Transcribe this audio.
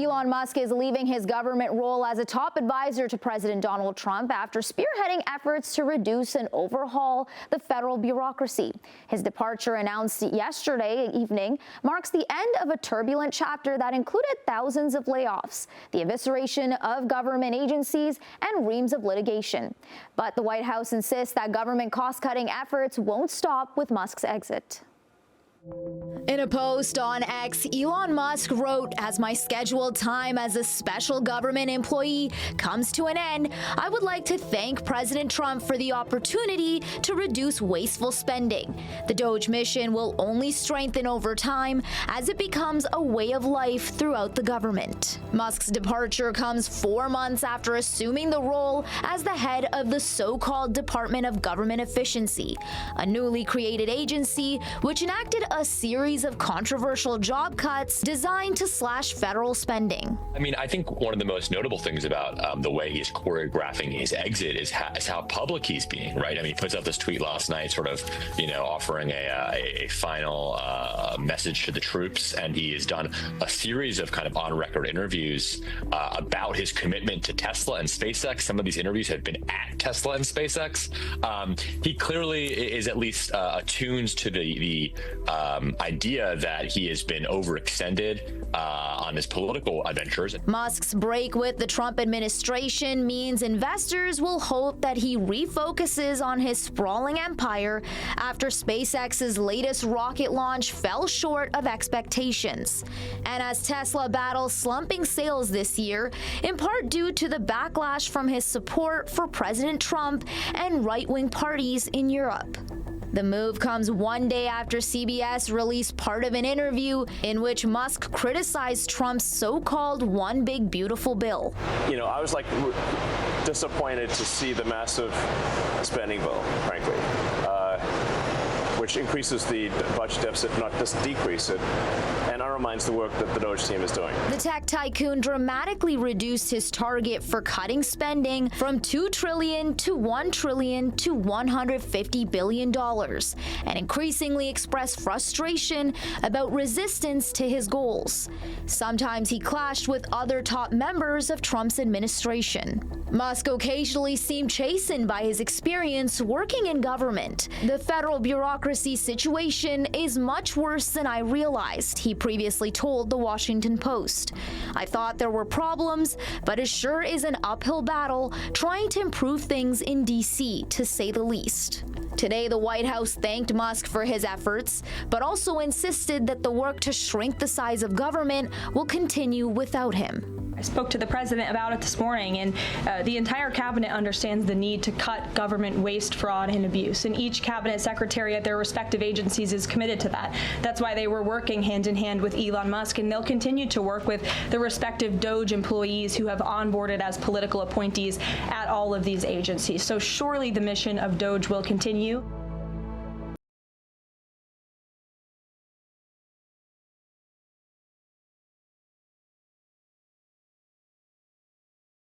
Elon Musk is leaving his government role as a top advisor to President Donald Trump after spearheading efforts to reduce and overhaul the federal bureaucracy. His departure, announced yesterday evening, marks the end of a turbulent chapter that included thousands of layoffs, the evisceration of government agencies, and reams of litigation. But the White House insists that government cost-cutting efforts won't stop with Musk's exit. In a post on X, Elon Musk wrote, "As my scheduled time as a special government employee comes to an end, I would like to thank President Trump for the opportunity to reduce wasteful spending. The DOGE mission will only strengthen over time as it becomes a way of life throughout the government." Musk's departure comes 4 months after assuming the role as the head of the so-called Department of Government Efficiency, a newly created agency which enacted a series of controversial job cuts designed to slash federal spending. I mean, I think one of the most notable things about the way he's choreographing his exit is how public he's being, right? I mean, he puts out this tweet last night, sort of, offering a final message to the troops, and he has done a series of kind of on-record interviews about his commitment to Tesla and SpaceX. Some of these interviews have been at Tesla and SpaceX. He clearly is at least attuned to the idea that he has been overextended on his political adventures. Musk's break with the Trump administration means investors will hope that he refocuses on his sprawling empire after SpaceX's latest rocket launch fell short of expectations. And as Tesla battles slumping sales this year, in part due to the backlash from his support for President Trump and right-wing parties in Europe. The move comes one day after CBS released part of an interview in which Musk criticized Trump's so-called One Big Beautiful Bill. I was disappointed to see the massive spending bill, frankly, which increases the budget deficit, not just decrease it, and undermines the work that the DOGE team is doing. The tech tycoon dramatically reduced his target for cutting spending from $2 trillion to $1 trillion to $150 billion, and increasingly expressed frustration about resistance to his goals. Sometimes he clashed with other top members of Trump's administration. Musk occasionally seemed chastened by his experience working in government. "The federal bureaucracy situation is much worse than I realized," he previously told the Washington Post. "I thought there were problems, but it sure is an uphill battle trying to improve things in D.C., to say the least." Today, the White House thanked Musk for his efforts, but also insisted that the work to shrink the size of government will continue without him. I spoke to the president about it this morning, and the entire cabinet understands the need to cut government waste, fraud, and abuse. And each cabinet secretary at their respective agencies is committed to that. That's why they were working hand in hand with Elon Musk, and they'll continue to work with the respective DOGE employees who have onboarded as political appointees at all of these agencies. So surely the mission of DOGE will continue.